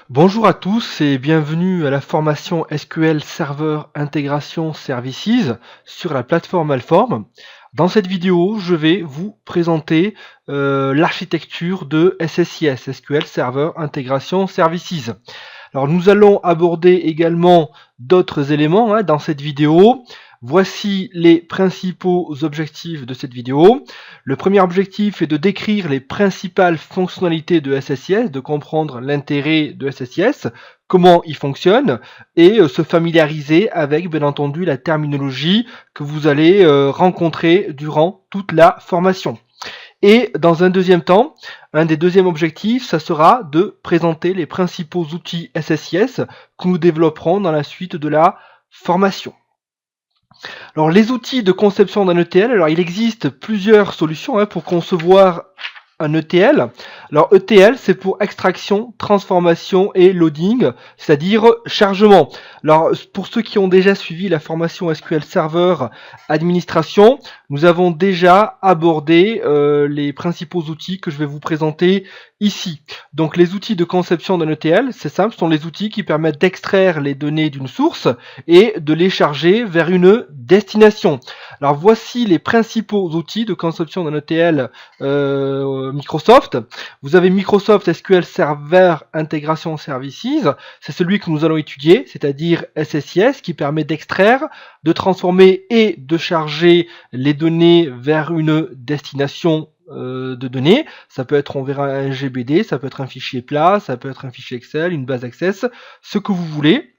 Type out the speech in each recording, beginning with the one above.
Bonjour à tous et bienvenue à la formation SQL Server Integration Services sur la plateforme Alform. Dans cette vidéo, je vais vous présenter l'architecture de SSIS, SQL Server Integration Services. Alors nous allons aborder également d'autres éléments dans cette vidéo. Voici les principaux objectifs de cette vidéo. Le premier objectif est de décrire les principales fonctionnalités de SSIS, de comprendre l'intérêt de SSIS, comment il fonctionne, et se familiariser avec, bien entendu, la terminologie que vous allez rencontrer durant toute la formation. Et dans un deuxième temps, un des deuxièmes objectifs, ça sera de présenter les principaux outils SSIS que nous développerons dans la suite de la formation. Alors les outils de conception d'un ETL, alors il existe plusieurs solutions pour concevoir un ETL. Alors ETL, c'est pour extraction, transformation et loading, c'est-à-dire chargement. Alors pour ceux qui ont déjà suivi la formation SQL Server Administration, nous avons déjà abordé les principaux outils que je vais vous présenter ici. Donc les outils de conception d'un ETL, c'est simple, ce sont les outils qui permettent d'extraire les données d'une source et de les charger vers une destination. Alors voici les principaux outils de conception d'un ETL Microsoft. Vous avez Microsoft SQL Server Integration Services, c'est celui que nous allons étudier, c'est-à-dire SSIS, qui permet d'extraire, de transformer et de charger les données vers une destination de données. Ça peut être, on verra, un GBD, ça peut être un fichier plat, ça peut être un fichier Excel, une base Access, ce que vous voulez.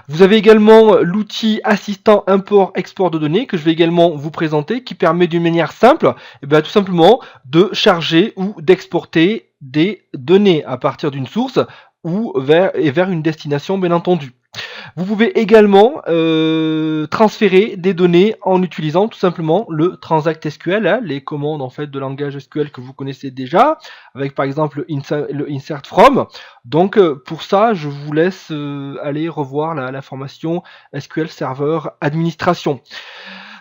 Vous avez également l'outil assistant import-export de données que je vais également vous présenter, qui permet d'une manière simple, tout simplement de charger ou d'exporter des données à partir d'une source ou vers une destination, bien entendu. Vous pouvez également transférer des données en utilisant tout simplement le Transact SQL, les commandes en fait de langage SQL que vous connaissez déjà, avec par exemple le insert from. Donc pour ça, je vous laisse aller revoir la formation SQL Server Administration.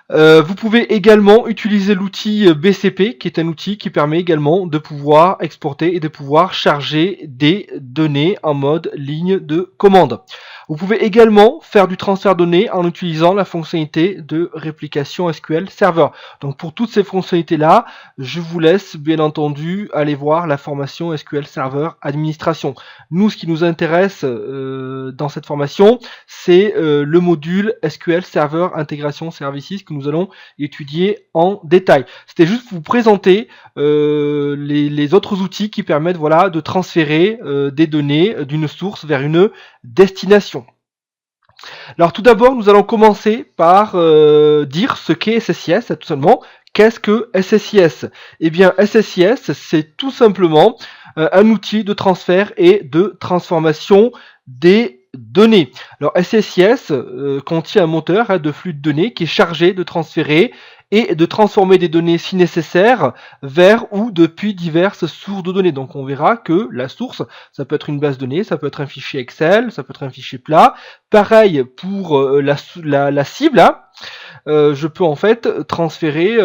Vous pouvez également utiliser l'outil BCP, qui est un outil qui permet également de pouvoir exporter et de pouvoir charger des données en mode ligne de commande. Vous pouvez également faire du transfert de données en utilisant la fonctionnalité de réplication SQL Server. Donc pour toutes ces fonctionnalités-là, je vous laisse bien entendu aller voir la formation SQL Server Administration. Nous, ce qui nous intéresse dans cette formation, c'est le module SQL Server Integration Services que nous allons étudier en détail. C'était juste pour vous présenter les autres outils qui permettent de transférer des données d'une source vers une destination. Alors tout d'abord, nous allons commencer par dire ce qu'est SSIS, tout simplement. Qu'est-ce que SSIS? Eh bien, SSIS, c'est tout simplement un outil de transfert et de transformation des données. Alors SSIS contient un moteur de flux de données qui est chargé de transférer et de transformer des données si nécessaire vers ou depuis diverses sources de données. Donc on verra que la source, ça peut être une base de données, ça peut être un fichier Excel, ça peut être un fichier plat. Pareil pour la cible, je peux en fait transférer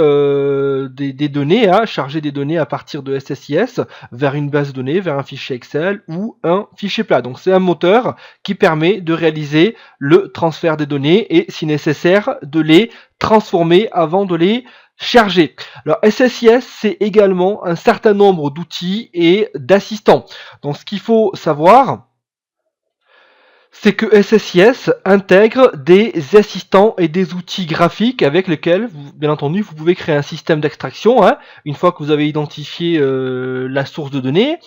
des données, charger des données à partir de SSIS vers une base de données, vers un fichier Excel ou un fichier plat. Donc c'est un moteur qui permet de réaliser le transfert des données et si nécessaire de les transformer avant de les charger. Alors SSIS, c'est également un certain nombre d'outils et d'assistants. Donc ce qu'il faut savoir, c'est que SSIS intègre des assistants et des outils graphiques avec lesquels, bien entendu, vous pouvez créer un système d'extraction, une fois que vous avez identifié la source de données,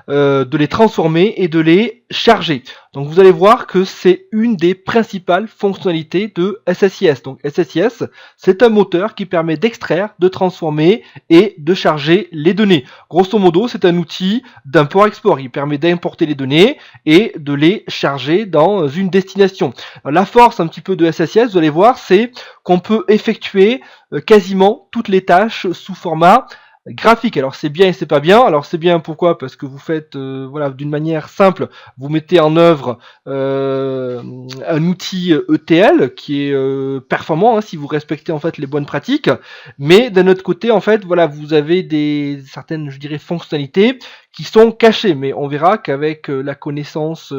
de les transformer et de les charger. Donc vous allez voir que c'est une des principales fonctionnalités de SSIS. Donc SSIS, c'est un moteur qui permet d'extraire, de transformer et de charger les données. Grosso modo, c'est un outil d'import-export. Il permet d'importer les données et de les charger dans une destination. Alors, la force un petit peu de SSIS, vous allez voir, c'est qu'on peut effectuer quasiment toutes les tâches sous format graphique. Alors c'est bien et c'est pas bien. Alors c'est bien pourquoi? Parce que vous faites voilà, d'une manière simple, vous mettez en œuvre un outil ETL qui est performant si vous respectez en fait les bonnes pratiques. Mais d'un autre côté, en fait, voilà, vous avez certaines, je dirais, fonctionnalités qui sont cachées. Mais on verra qu'avec la connaissance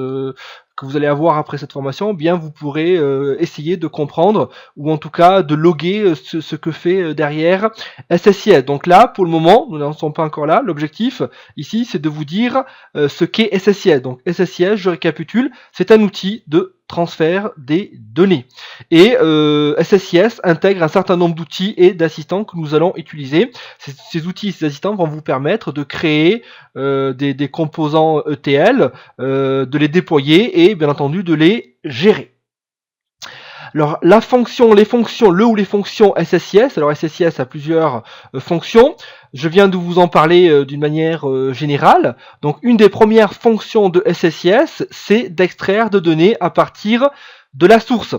que vous allez avoir après cette formation, eh bien vous pourrez essayer de comprendre ou en tout cas de loguer ce que fait derrière SSIS. Donc là, pour le moment, nous n'en sommes pas encore là. L'objectif ici, c'est de vous dire ce qu'est SSIS. Donc SSIS, je récapitule, c'est un outil de transfert des données. Et SSIS intègre un certain nombre d'outils et d'assistants que nous allons utiliser. Ces outils et ces assistants vont vous permettre de créer des composants ETL, de les déployer et bien entendu de les gérer. Alors les fonctions, les fonctions SSIS, alors SSIS a plusieurs fonctions, je viens de vous en parler d'une manière générale. Donc une des premières fonctions de SSIS, c'est d'extraire de données à partir de la source.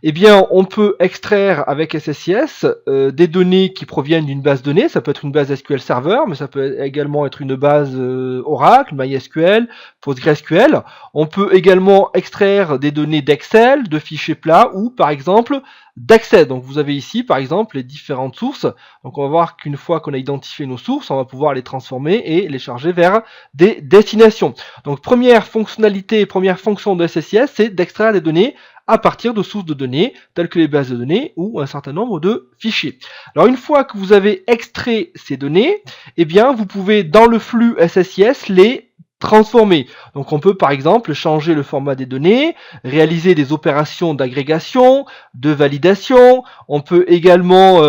Eh bien, on peut extraire avec SSIS des données qui proviennent d'une base de données. Ça peut être une base SQL Server, mais ça peut également être une base Oracle, MySQL, PostgreSQL. On peut également extraire des données d'Excel, de fichiers plats ou, par exemple, d'Access. Donc, vous avez ici, par exemple, les différentes sources. Donc, on va voir qu'une fois qu'on a identifié nos sources, on va pouvoir les transformer et les charger vers des destinations. Donc, première fonctionnalité, première fonction de SSIS, c'est d'extraire des données à partir de sources de données telles que les bases de données ou un certain nombre de fichiers. Alors une fois que vous avez extrait ces données, eh bien vous pouvez dans le flux SSIS les transformer. Donc on peut par exemple changer le format des données, réaliser des opérations d'agrégation, de validation, on peut également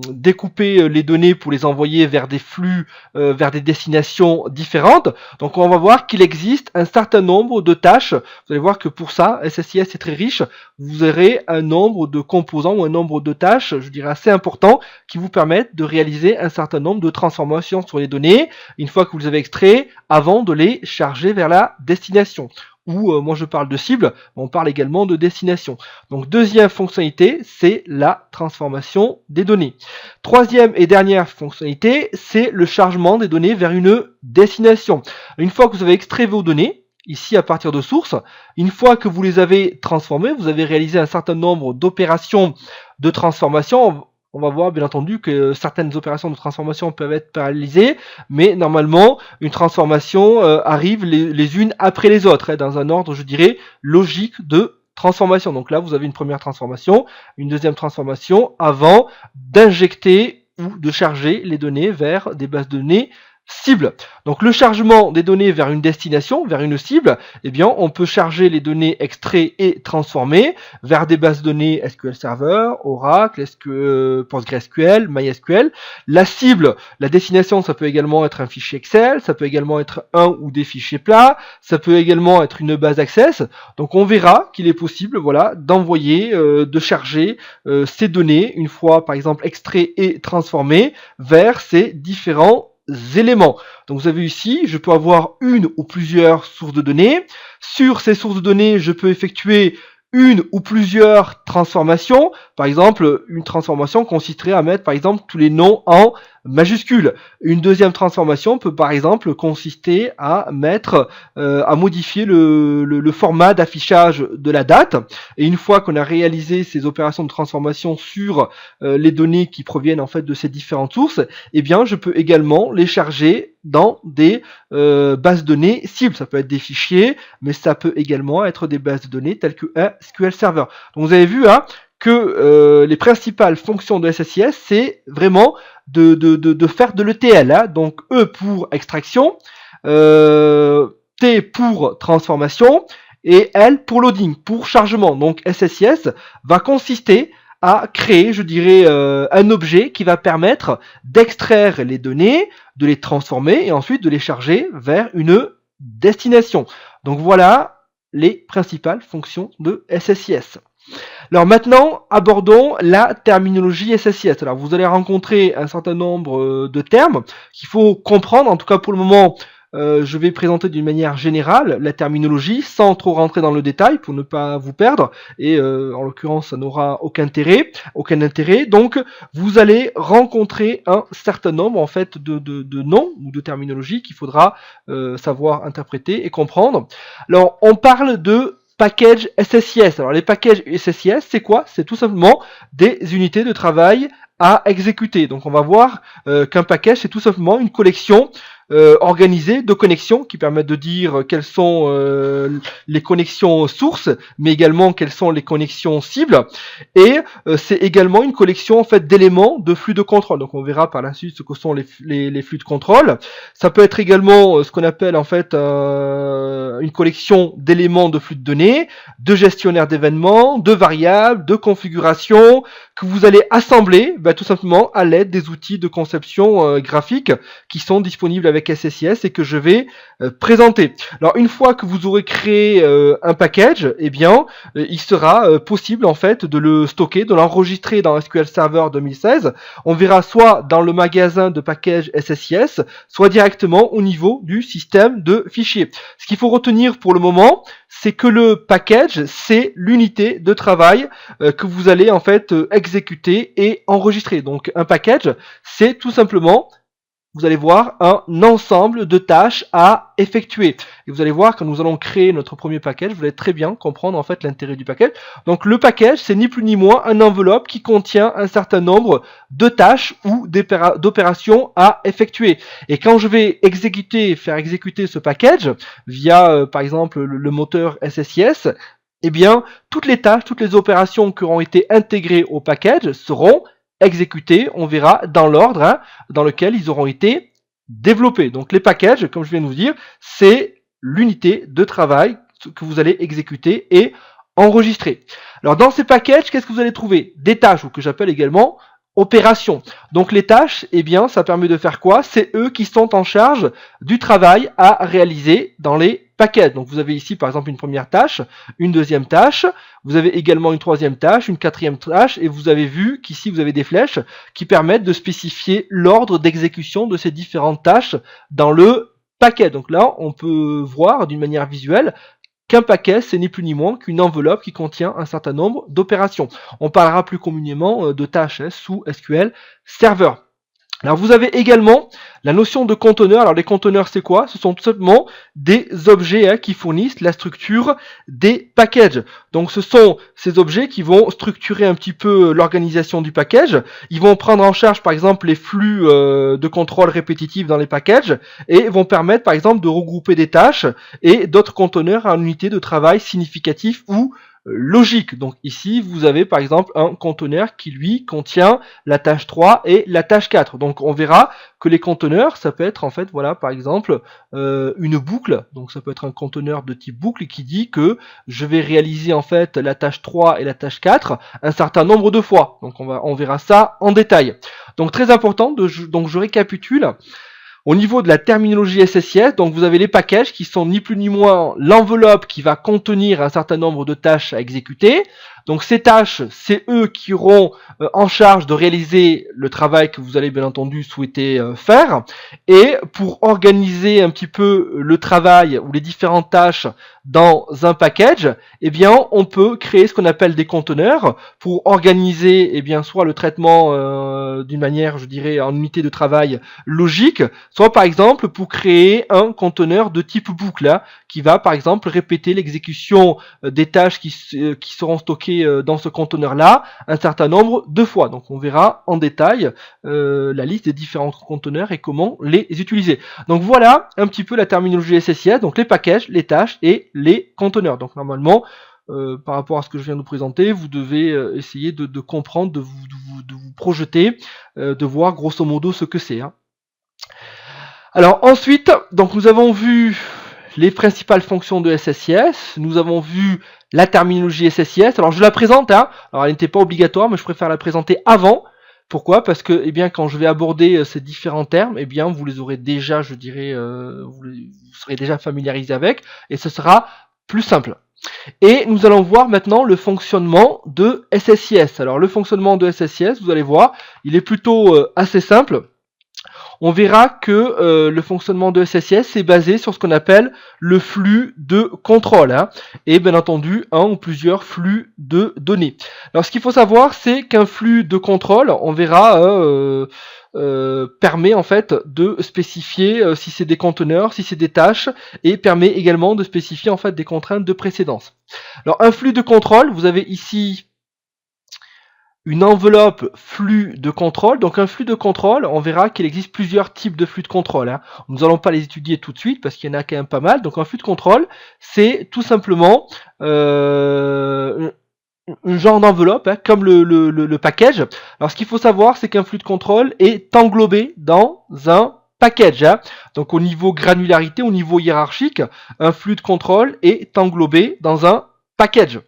découper les données pour les envoyer vers des flux, vers des destinations différentes. Donc on va voir qu'il existe un certain nombre de tâches. Vous allez voir que pour ça, SSIS est très riche. Vous aurez un nombre de composants ou un nombre de tâches, je dirais assez important, qui vous permettent de réaliser un certain nombre de transformations sur les données, une fois que vous les avez extraits, avant de les charger vers la destination. Ou moi je parle de cible, mais on parle également de destination. Donc deuxième fonctionnalité, c'est la transformation des données. Troisième et dernière fonctionnalité, c'est le chargement des données vers une destination. Une fois que vous avez extrait vos données, ici à partir de sources, une fois que vous les avez transformées, vous avez réalisé un certain nombre d'opérations de transformation. On va voir bien entendu que certaines opérations de transformation peuvent être paralysées, mais normalement une transformation arrive les unes après les autres, dans un ordre, je dirais, logique de transformation. Donc là, vous avez une première transformation, une deuxième transformation avant d'injecter ou de charger les données vers des bases de données cible. Donc le chargement des données vers une destination, vers une cible, eh bien on peut charger les données extraites et transformées vers des bases de données SQL Server, Oracle, PostgreSQL, MySQL. La cible, la destination, ça peut également être un fichier Excel, ça peut également être un ou des fichiers plats, ça peut également être une base Access. Donc on verra qu'il est possible, voilà, d'envoyer, de charger ces données une fois par exemple extraites et transformées vers ces différents éléments. Donc vous avez ici, je peux avoir une ou plusieurs sources de données. Sur ces sources de données, je peux effectuer une ou plusieurs transformations. Par exemple, une transformation consisterait à mettre par exemple tous les noms en majuscules. Une deuxième transformation peut par exemple consister à mettre, à modifier le format d'affichage de la date. Et une fois qu'on a réalisé ces opérations de transformation sur les données qui proviennent en fait de ces différentes sources, eh bien je peux également les charger dans des bases de données cibles. Ça peut être des fichiers, mais ça peut également être des bases de données telles que SQL Server. Donc vous avez vu que les principales fonctions de SSIS, c'est vraiment de faire de l'ETL. Donc E pour extraction, T pour transformation et L pour loading, pour chargement. Donc SSIS va consister à créer, je dirais, un objet qui va permettre d'extraire les données, de les transformer et ensuite de les charger vers une destination. Donc voilà les principales fonctions de SSIS. Alors maintenant, abordons la terminologie SSIS. Alors vous allez rencontrer un certain nombre de termes qu'il faut comprendre, en tout cas pour le moment, je vais présenter d'une manière générale la terminologie sans trop rentrer dans le détail pour ne pas vous perdre et en l'occurrence ça n'aura aucun intérêt. Donc vous allez rencontrer un certain nombre en fait de noms ou de terminologies qu'il faudra savoir interpréter et comprendre. Alors on parle de package SSIS. Alors les packages SSIS, c'est quoi? C'est tout simplement des unités de travail à exécuter. Donc on va voir qu'un package, c'est tout simplement une collection organisée de connexions qui permettent de dire quelles sont les connexions sources, mais également quelles sont les connexions cibles. Et c'est également une collection en fait d'éléments de flux de contrôle. Donc on verra par la suite ce que sont les flux de contrôle. Ça peut être également ce qu'on appelle en fait une collection d'éléments de flux de données, de gestionnaire d'événements, de variables, de configurations que vous allez assembler tout simplement à l'aide des outils de conception graphique qui sont disponibles avec SSIS et que je vais présenter. Alors une fois que vous aurez créé un package, eh bien il sera possible en fait de le stocker, de l'enregistrer dans SQL Server 2016. On verra soit dans le magasin de packages SSIS, soit directement au niveau du système de fichiers. Ce qu'il faut retenir pour le moment, c'est que le package, c'est l'unité de travail que vous allez en fait exécuter et enregistrer. Donc un package, c'est tout simplement, vous allez voir, un ensemble de tâches à effectuer. Et vous allez voir, quand nous allons créer notre premier package, vous allez très bien comprendre en fait l'intérêt du package. Donc le package, c'est ni plus ni moins une enveloppe qui contient un certain nombre de tâches ou d'opérations à effectuer. Et quand je vais faire exécuter ce package via, par exemple, le moteur SSIS, eh bien, toutes les tâches, toutes les opérations qui auront été intégrées au package seront exécutés, on verra dans l'ordre dans lequel ils auront été développés. Donc les packages, comme je viens de vous dire, c'est l'unité de travail que vous allez exécuter et enregistrer. Alors dans ces packages, qu'est-ce que vous allez trouver? Des tâches, ou que j'appelle également opérations. Donc les tâches, eh bien, ça permet de faire quoi? C'est eux qui sont en charge du travail à réaliser dans les packages. Donc vous avez ici par exemple une première tâche, une deuxième tâche, vous avez également une troisième tâche, une quatrième tâche, et vous avez vu qu'ici vous avez des flèches qui permettent de spécifier l'ordre d'exécution de ces différentes tâches dans le paquet. Donc là, on peut voir d'une manière visuelle qu'un paquet, c'est ni plus ni moins qu'une enveloppe qui contient un certain nombre d'opérations. On parlera plus communément de tâches sous SQL Server. Alors vous avez également la notion de conteneur. Alors les conteneurs, c'est quoi? Ce sont tout simplement des objets qui fournissent la structure des packages. Donc ce sont ces objets qui vont structurer un petit peu l'organisation du package. Ils vont prendre en charge par exemple les flux de contrôle répétitifs dans les packages et vont permettre par exemple de regrouper des tâches et d'autres conteneurs en unités de travail significatifs ou logique. Donc ici, vous avez par exemple un conteneur qui lui contient la tâche 3 et la tâche 4. Donc on verra que les conteneurs, ça peut être en fait, voilà, par exemple, une boucle. Donc ça peut être un conteneur de type boucle qui dit que je vais réaliser en fait la tâche 3 et la tâche 4 un certain nombre de fois. Donc on verra ça en détail. Donc très important, donc je récapitule. Au niveau de la terminologie SSIS, donc vous avez les packages qui sont ni plus ni moins l'enveloppe qui va contenir un certain nombre de tâches à exécuter. Donc ces tâches, c'est eux qui auront en charge de réaliser le travail que vous allez bien entendu souhaiter faire. Et pour organiser un petit peu le travail ou les différentes tâches dans un package, eh bien on peut créer ce qu'on appelle des conteneurs pour organiser eh bien soit le traitement d'une manière, je dirais, en unité de travail logique, soit par exemple pour créer un conteneur de type boucle qui va par exemple répéter l'exécution des tâches qui seront stockées dans ce conteneur-là un certain nombre de fois. Donc on verra en détail la liste des différents conteneurs et comment les utiliser. Donc voilà un petit peu la terminologie SSIS, donc les packages, les tâches et les conteneurs. Donc normalement, par rapport à ce que je viens de vous présenter, vous devez essayer de comprendre, de vous projeter, de voir grosso modo ce que c'est. Alors ensuite, donc nous avons vu les principales fonctions de SSIS, nous avons vu la terminologie SSIS. Alors je la présente, alors elle n'était pas obligatoire, mais je préfère la présenter avant. Pourquoi? Parce que eh bien quand je vais aborder ces différents termes, eh bien vous les aurez déjà, je dirais, vous serez déjà familiarisé avec, et ce sera plus simple. Et nous allons voir maintenant le fonctionnement de SSIS. Alors le fonctionnement de SSIS, vous allez voir, il est plutôt assez simple. on verra que le fonctionnement de SSIS est basé sur ce qu'on appelle le flux de contrôle, hein, et bien entendu un ou plusieurs flux de données. Alors ce qu'il faut savoir, c'est qu'un flux de contrôle, on verra, permet en fait de spécifier si c'est des conteneurs, si c'est des tâches, et permet également de spécifier en fait des contraintes de précédence. Alors un flux de contrôle, vous avez ici une enveloppe flux de contrôle. Donc un flux de contrôle, on verra qu'il existe plusieurs types de flux de contrôle, hein. Nous n'allons pas les étudier tout de suite parce qu'il y en a quand même pas mal. Donc un flux de contrôle, c'est tout simplement un genre d'enveloppe, hein, comme le package. Alors ce qu'il faut savoir, c'est qu'un flux de contrôle est englobé dans un package, hein. Donc au niveau granularité, au niveau hiérarchique, un flux de contrôle est englobé dans un package.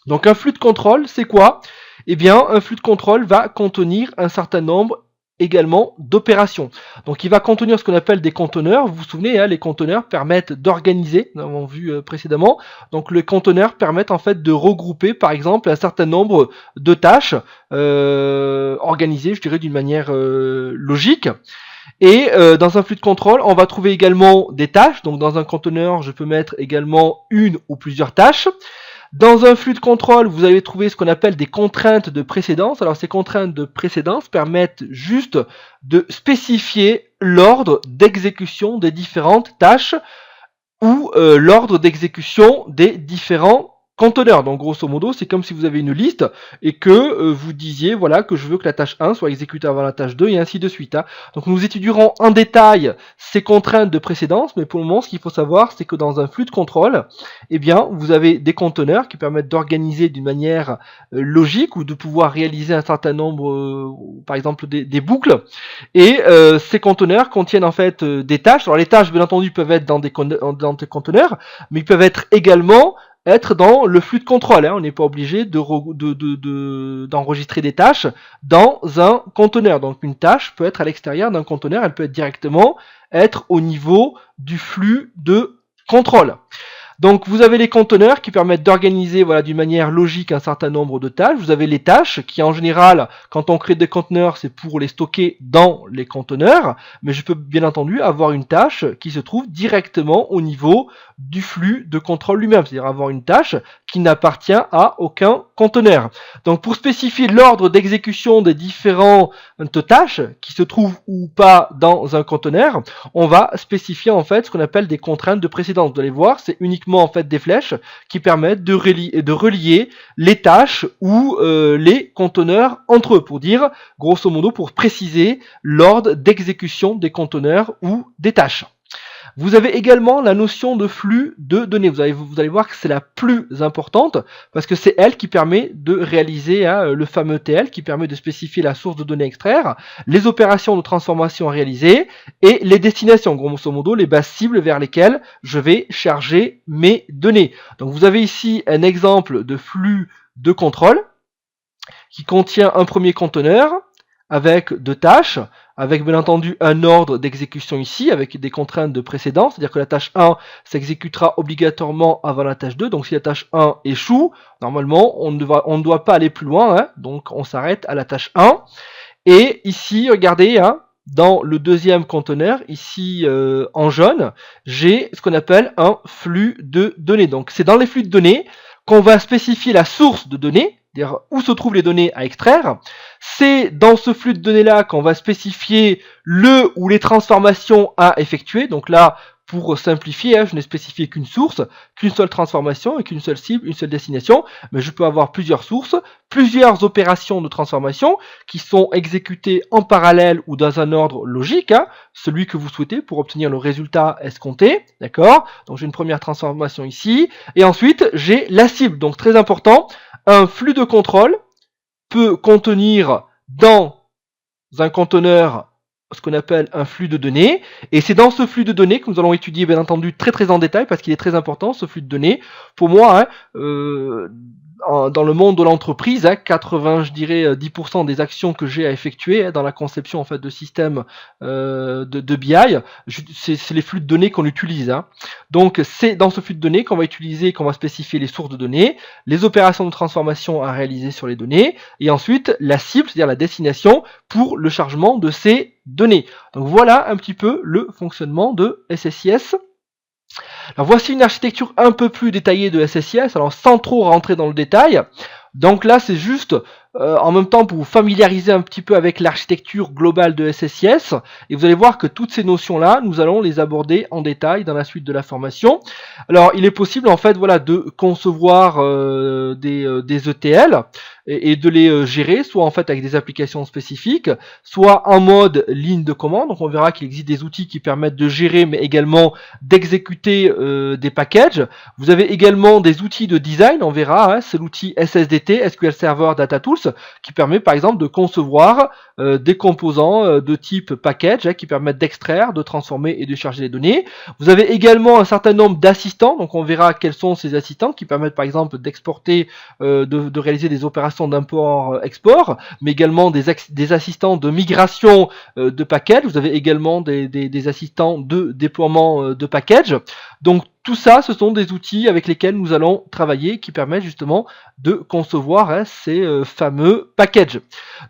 Donc un flux de contrôle, c'est quoi? Eh bien, un flux de contrôle va contenir un certain nombre également d'opérations. Donc il va contenir ce qu'on appelle des conteneurs. Vous vous souvenez, hein, les conteneurs permettent d'organiser, nous l'avons vu précédemment. Donc les conteneurs permettent en fait de regrouper par exemple un certain nombre de tâches organisées, je dirais, d'une manière logique. Et dans un flux de contrôle, on va trouver également des tâches. Donc dans un conteneur, je peux mettre également une ou plusieurs tâches. Dans un flux de contrôle, vous allez trouver ce qu'on appelle des contraintes de précédence. Alors ces contraintes de précédence permettent juste de spécifier l'ordre d'exécution des différentes tâches ou l'ordre d'exécution des différents conteneurs. Donc grosso modo, c'est comme si vous avez une liste et que vous disiez voilà que je veux que la tâche 1 soit exécutée avant la tâche 2 et ainsi de suite, hein. Donc nous étudierons en détail ces contraintes de précédence, mais pour le moment ce qu'il faut savoir, c'est que dans un flux de contrôle, eh bien vous avez des conteneurs qui permettent d'organiser d'une manière logique ou de pouvoir réaliser un certain nombre par exemple des boucles, et ces conteneurs contiennent en fait des tâches. Alors les tâches bien entendu peuvent être dans des conteneurs, mais ils peuvent être également dans le flux de contrôle, hein. On n'est pas obligé d'enregistrer des tâches dans un conteneur. Donc une tâche peut être à l'extérieur d'un conteneur, elle peut être directement au niveau du flux de contrôle. Donc vous avez les conteneurs qui permettent d'organiser voilà, d'une manière logique un certain nombre de tâches. Vous avez les tâches qui en général, quand on crée des conteneurs, c'est pour les stocker dans les conteneurs. Mais je peux bien entendu avoir une tâche qui se trouve directement au niveau du flux de contrôle lui-même. C'est-à-dire avoir une tâche qui n'appartient à aucun conteneur. Donc pour spécifier l'ordre d'exécution des différentes tâches qui se trouvent ou pas dans un conteneur, on va spécifier en fait ce qu'on appelle des contraintes de précédence. Vous allez voir, c'est uniquement en fait des flèches qui permettent de relier les tâches ou les conteneurs entre eux, pour dire grosso modo, pour préciser l'ordre d'exécution des conteneurs ou des tâches. Vous avez également la notion de flux de données. Vous allez voir que c'est la plus importante parce que c'est elle qui permet de réaliser le fameux TL, qui permet de spécifier la source de données à extraire, les opérations de transformation à réaliser et les destinations, grosso modo les bases cibles vers lesquelles je vais charger mes données. Donc vous avez ici un exemple de flux de contrôle qui contient un premier conteneur avec deux tâches, avec bien entendu un ordre d'exécution ici, avec des contraintes de précédence, c'est-à-dire que la tâche 1 s'exécutera obligatoirement avant la tâche 2, donc si la tâche 1 échoue, normalement on ne doit pas aller plus loin, hein, donc on s'arrête à la tâche 1, et ici, regardez, hein, dans le deuxième conteneur, ici en jaune, j'ai ce qu'on appelle un flux de données. Donc c'est dans les flux de données qu'on va spécifier la source de données, c'est-à-dire où se trouvent les données à extraire. C'est dans ce flux de données là qu'on va spécifier le ou les transformations à effectuer. Donc là, pour simplifier, je n'ai spécifié qu'une source, qu'une seule transformation et qu'une seule cible, une seule destination, mais je peux avoir plusieurs sources, plusieurs opérations de transformation qui sont exécutées en parallèle ou dans un ordre logique, hein, celui que vous souhaitez pour obtenir le résultat escompté, d'accord? Donc j'ai une première transformation ici, et ensuite j'ai la cible, donc très important, un flux de contrôle peut contenir dans un conteneur ce qu'on appelle un flux de données, et c'est dans ce flux de données que nous allons étudier bien entendu très en détail, parce qu'il est très important ce flux de données. Pour moi, hein, dans le monde de l'entreprise, 80, je dirais 10% des actions que j'ai à effectuer dans la conception en fait de systèmes de BI, c'est les flux de données qu'on utilise. Donc c'est dans ce flux de données qu'on va utiliser, qu'on va spécifier les sources de données, les opérations de transformation à réaliser sur les données, et ensuite la cible, c'est-à-dire la destination pour le chargement de ces données. Donc voilà un petit peu le fonctionnement de SSIS. Alors voici une architecture un peu plus détaillée de SSIS, alors sans trop rentrer dans le détail. Donc là c'est juste en même temps pour vous familiariser un petit peu avec l'architecture globale de SSIS, et vous allez voir que toutes ces notions là nous allons les aborder en détail dans la suite de la formation. Alors il est possible en fait voilà de concevoir des ETL et de les gérer soit en fait avec des applications spécifiques, soit en mode ligne de commande. Donc on verra qu'il existe des outils qui permettent de gérer mais également d'exécuter des packages. Vous avez également des outils de design, on verra, c'est l'outil SSDT, SQL Server Data Tools, qui permet par exemple de concevoir des composants de type package qui permettent d'extraire, de transformer et de charger les données. Vous avez également un certain nombre d'assistants, donc on verra quels sont ces assistants qui permettent par exemple d'exporter, de réaliser des opérations d'import-export, mais également des assistants de migration de package. Vous avez également des assistants de déploiement de package. Donc tout ça, ce sont des outils avec lesquels nous allons travailler qui permettent justement de concevoir ces fameux packages.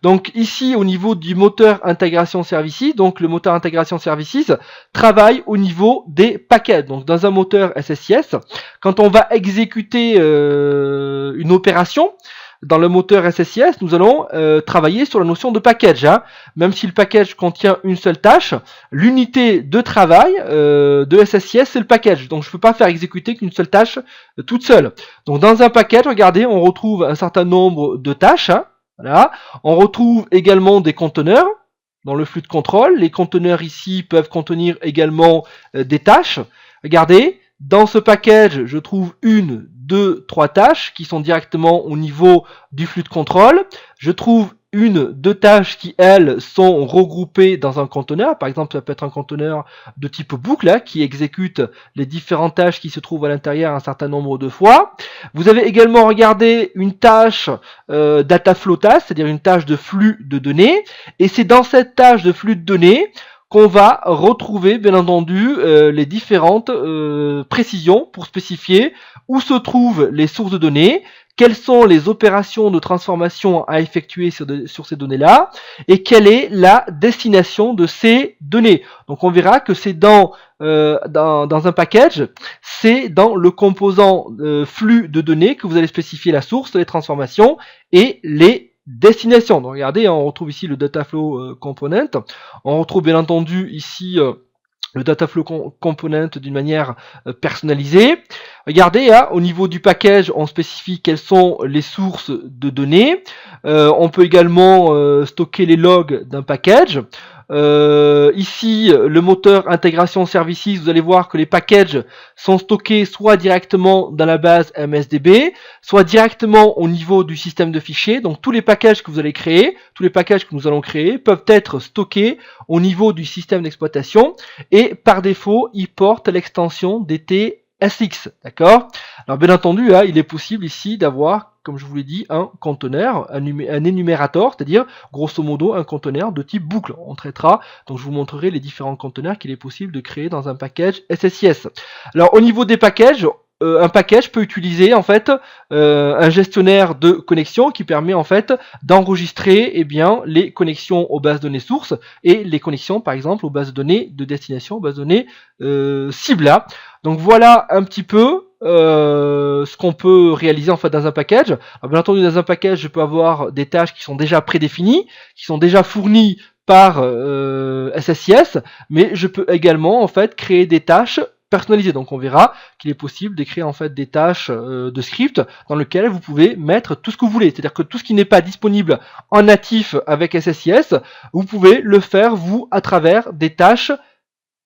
Donc ici au niveau du moteur intégration services, donc le moteur intégration services travaille au niveau des packages. Donc dans un moteur SSIS, quand on va exécuter une opération, dans le moteur SSIS, nous allons travailler sur la notion de package. Même si le package contient une seule tâche, l'unité de travail de SSIS, c'est le package. Donc je ne peux pas faire exécuter qu'une seule tâche toute seule. Donc dans un package, regardez, on retrouve un certain nombre de tâches. Voilà. On retrouve également des conteneurs dans le flux de contrôle. Les conteneurs ici peuvent contenir également des tâches. Regardez, dans ce package, je trouve 1, 2, 3 tâches qui sont directement au niveau du flux de contrôle. Je trouve 1, 2 tâches qui, elles, sont regroupées dans un conteneur. Par exemple, ça peut être un conteneur de type boucle qui exécute les différentes tâches qui se trouvent à l'intérieur un certain nombre de fois. Vous avez également regardé une tâche data flow task, c'est-à-dire une tâche de flux de données. Et c'est dans cette tâche de flux de données qu'on va retrouver bien entendu les différentes précisions pour spécifier où se trouvent les sources de données, quelles sont les opérations de transformation à effectuer sur ces données-là, et quelle est la destination de ces données. Donc on verra que c'est dans un package, c'est dans le composant flux de données que vous allez spécifier la source, les transformations et les destination. Donc regardez, on retrouve ici le Dataflow Component. On retrouve bien entendu ici le Dataflow Component d'une manière personnalisée. Regardez, au niveau du package, on spécifie quelles sont les sources de données. On peut également stocker les logs d'un package. Ici, le moteur intégration services, vous allez voir que les packages sont stockés soit directement dans la base MSDB, soit directement au niveau du système de fichiers. Donc tous les packages que vous allez créer, tous les packages que nous allons créer peuvent être stockés au niveau du système d'exploitation et par défaut, ils portent l'extension DT-SX, d'accord? Alors bien entendu, il est possible ici d'avoir, comme je vous l'ai dit, un conteneur, un énumérateur, c'est-à-dire grosso modo un conteneur de type boucle. On traitera, donc je vous montrerai les différents conteneurs qu'il est possible de créer dans un package SSIS. Alors au niveau des packages, un package peut utiliser en fait un gestionnaire de connexion qui permet en fait d'enregistrer les connexions aux bases de données sources et les connexions par exemple aux bases de données de destination, aux bases de données cibles. Donc voilà un petit peu ce qu'on peut réaliser en fait dans un package. Alors, bien entendu, dans un package, je peux avoir des tâches qui sont déjà prédéfinies, qui sont déjà fournies par SSIS, mais je peux également en fait créer des tâches personnalisées. Donc on verra qu'il est possible de créer en fait des tâches de script dans lesquelles vous pouvez mettre tout ce que vous voulez. C'est-à-dire que tout ce qui n'est pas disponible en natif avec SSIS, vous pouvez le faire vous à travers des tâches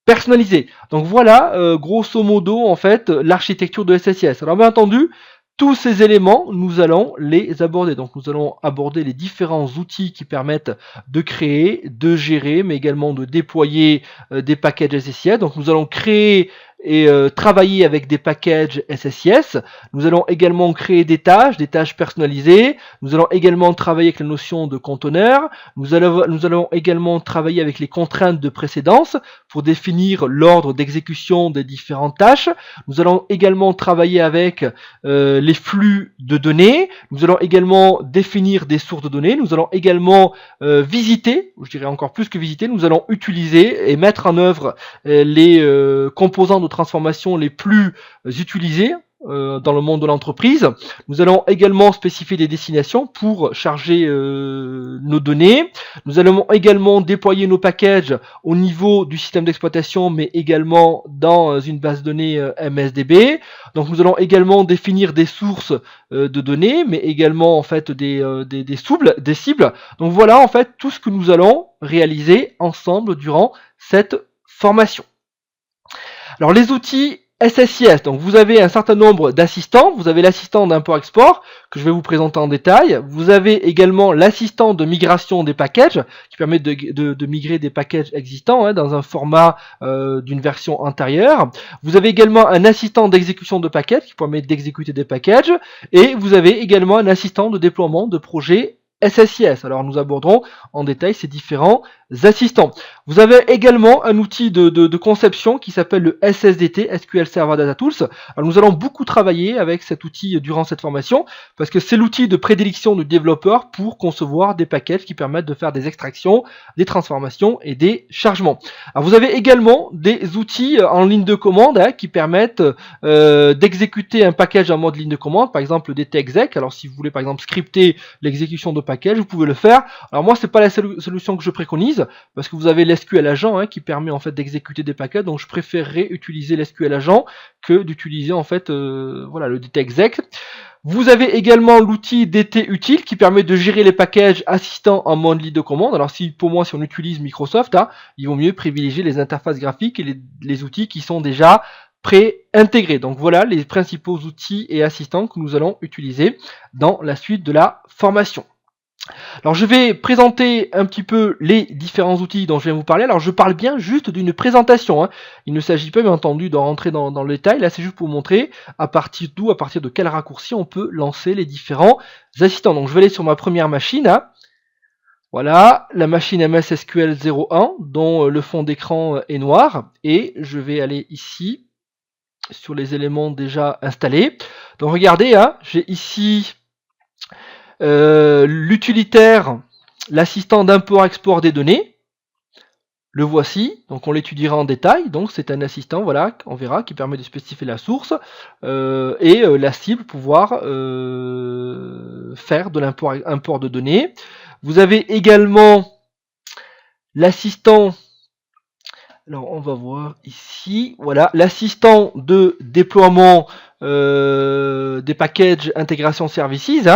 personnalisées. Donc voilà grosso modo en fait l'architecture de SSIS. Alors bien entendu, tous ces éléments, nous allons les aborder. Donc nous allons aborder les différents outils qui permettent de créer, de gérer, mais également de déployer des packages SSIS. Donc nous allons créer et travailler avec des packages SSIS. Nous allons également créer des tâches personnalisées. Nous allons également travailler avec la notion de conteneur. Nous allons également travailler avec les contraintes de précédence pour définir l'ordre d'exécution des différentes tâches. Nous allons également travailler avec les flux de données. Nous allons également définir des sources de données. Nous allons également visiter, je dirais encore plus que visiter, nous allons utiliser et mettre en œuvre les composants de transformation les plus utilisés dans le monde de l'entreprise. Nous allons également spécifier des destinations pour charger nos données. Nous allons également déployer nos packages au niveau du système d'exploitation, mais également dans une base de données MSDB. Donc nous allons également définir des sources de données, mais également en fait des cibles. Donc voilà en fait tout ce que nous allons réaliser ensemble durant cette formation. Alors les outils SSIS, donc vous avez un certain nombre d'assistants, vous avez l'assistant d'import-export que je vais vous présenter en détail, vous avez également l'assistant de migration des packages qui permet de migrer des packages existants dans un format d'une version antérieure, vous avez également un assistant d'exécution de packages qui permet d'exécuter des packages, et vous avez également un assistant de déploiement de projets SSIS. Alors nous aborderons en détail ces différents assistants. Vous avez également un outil de conception qui s'appelle le SSDT, SQL Server Data Tools. Alors nous allons beaucoup travailler avec cet outil durant cette formation parce que c'est l'outil de prédilection du développeur pour concevoir des packages qui permettent de faire des extractions, des transformations et des chargements. Alors vous avez également des outils en ligne de commande qui permettent d'exécuter un package en mode ligne de commande, par exemple le DTExec. Alors si vous voulez par exemple scripter l'exécution de package, vous pouvez le faire. Alors moi c'est pas la solution que je préconise parce que vous avez l'SQL agent qui permet en fait d'exécuter des packages, donc je préférerais utiliser l'SQL agent que d'utiliser en fait voilà le DTExec. Vous avez également l'outil DT utile qui permet de gérer les packages assistants en mode ligne de commande. Alors si pour moi si on utilise Microsoft, il vaut mieux privilégier les interfaces graphiques et les outils qui sont déjà pré-intégrés. Donc voilà les principaux outils et assistants que nous allons utiliser dans la suite de la formation. Alors je vais présenter un petit peu les différents outils dont je viens vous parler. Alors je parle bien juste d'une présentation. Il ne s'agit pas bien entendu de rentrer dans le détail. Là c'est juste pour vous montrer à partir d'où, à partir de quel raccourci on peut lancer les différents assistants. Donc je vais aller sur ma première machine. Voilà, la machine MS SQL 01 dont le fond d'écran est noir. Et je vais aller ici sur les éléments déjà installés. Donc regardez, j'ai ici l'utilitaire, l'assistant d'import-export des données, le voici, donc on l'étudiera en détail, donc c'est un assistant, voilà, on verra, qui permet de spécifier la source, et la cible, pouvoir faire de l'import de données. Vous avez également l'assistant, alors on va voir ici, voilà, l'assistant de déploiement des packages intégration services.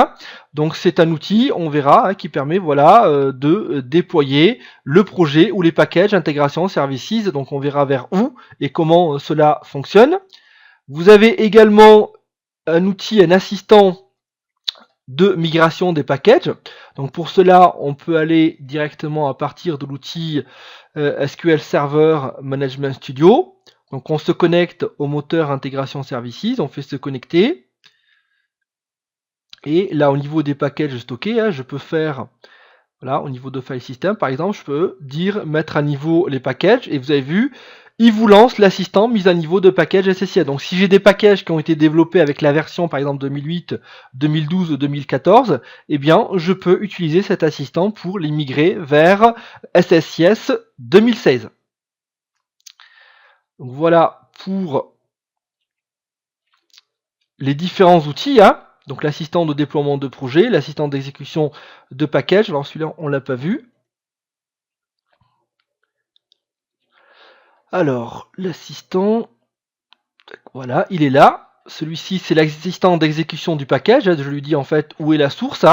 Donc c'est un outil, on verra, qui permet voilà de déployer le projet ou les packages intégration services. Donc on verra vers où et comment cela fonctionne. Vous avez également un outil, un assistant de migration des packages. Donc pour cela, on peut aller directement à partir de l'outil SQL Server Management Studio. Donc on se connecte au moteur intégration services, on fait se connecter. Et là au niveau des packages stockés, je peux faire, voilà, au niveau de file system par exemple, je peux dire mettre à niveau les packages, et vous avez vu, il vous lance l'assistant mise à niveau de package SSIS. Donc si j'ai des packages qui ont été développés avec la version par exemple 2008, 2012 ou 2014, eh bien je peux utiliser cet assistant pour les migrer vers SSIS 2016. Donc voilà pour les différents outils, donc l'assistant de déploiement de projet, l'assistant d'exécution de package. Alors celui-là on l'a pas vu. Alors l'assistant, voilà, il est là. Celui-ci c'est l'assistant d'exécution du package. Je lui dis en fait où est la source.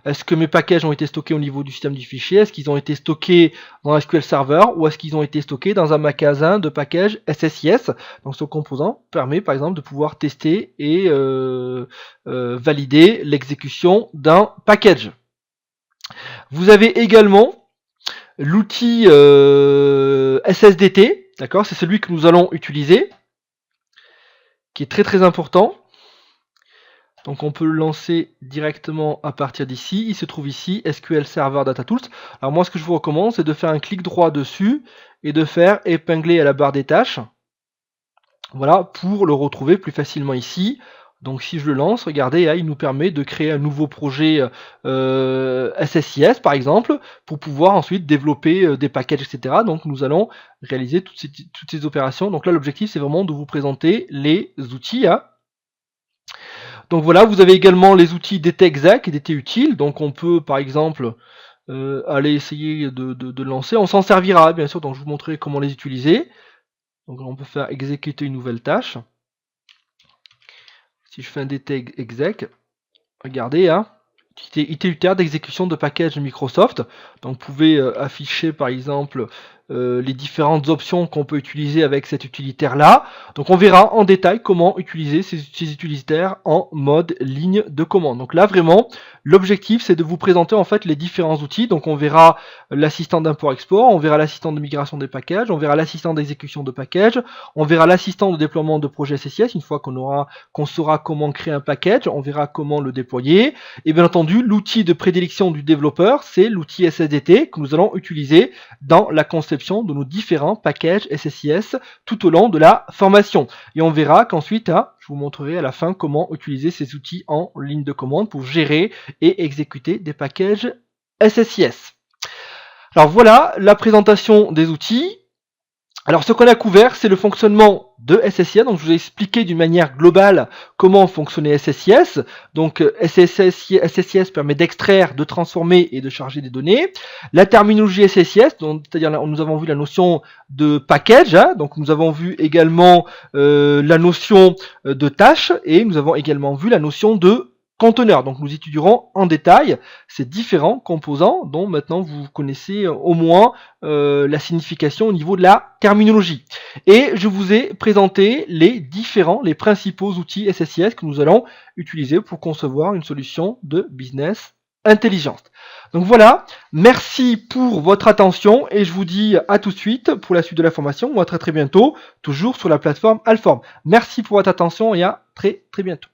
Est-ce que mes packages ont été stockés au niveau du système du fichier? Est-ce qu'ils ont été stockés dans SQL Server ou est-ce qu'ils ont été stockés dans un magasin de packages SSIS? Donc ce composant permet par exemple de pouvoir tester et valider l'exécution d'un package. Vous avez également l'outil SSDT, d'accord, c'est celui que nous allons utiliser. qui est très important. Donc on peut le lancer directement à partir d'ici. Il se trouve ici, SQL Server Data Tools. Alors moi, ce que je vous recommande, c'est de faire un clic droit dessus et de faire épingler à la barre des tâches. Voilà, pour le retrouver plus facilement ici. Donc si je le lance, regardez, là, il nous permet de créer un nouveau projet SSIS par exemple, pour pouvoir ensuite développer des packages, etc. Donc nous allons réaliser toutes ces opérations. Donc là, l'objectif, c'est vraiment de vous présenter les outils. Hein. Donc voilà, vous avez également les outils DT-Exec et DT-Utile. Donc on peut par exemple aller essayer de lancer. On s'en servira bien sûr, donc je vous montrerai comment les utiliser. Donc on peut faire exécuter une nouvelle tâche. Si je fais un DT-Exec, regardez, hein, utilitaire d'exécution de package Microsoft. Donc vous pouvez afficher par exemple les différentes options qu'on peut utiliser avec cet utilitaire là. Donc on verra en détail comment utiliser ces utilitaires en mode ligne de commande. Donc là vraiment l'objectif c'est de vous présenter en fait les différents outils. Donc on verra l'assistant d'import-export, on verra l'assistant de migration des packages, on verra l'assistant d'exécution de packages, on verra l'assistant de déploiement de projet SSIS une fois qu'on saura comment créer un package, on verra comment le déployer. Et bien entendu l'outil de prédilection du développeur c'est l'outil SSDT que nous allons utiliser dans la conception de nos différents packages SSIS tout au long de la formation. Et on verra qu'ensuite, je vous montrerai à la fin comment utiliser ces outils en ligne de commande pour gérer et exécuter des packages SSIS. Alors voilà la présentation des outils. Alors ce qu'on a couvert, c'est le fonctionnement de SSIS. Donc je vous ai expliqué d'une manière globale comment fonctionnait SSIS. Donc SSIS permet d'extraire, de transformer et de charger des données. La terminologie SSIS, c'est-à-dire nous avons vu la notion de package, hein, donc nous avons vu également la notion de tâche et nous avons également vu la notion de conteneur. Donc nous étudierons en détail ces différents composants dont maintenant vous connaissez au moins la signification au niveau de la terminologie. Et je vous ai présenté les principaux outils SSIS que nous allons utiliser pour concevoir une solution de business intelligente. Donc voilà, merci pour votre attention et je vous dis à tout de suite pour la suite de la formation ou à très bientôt, toujours sur la plateforme Alform. Merci pour votre attention et à très bientôt.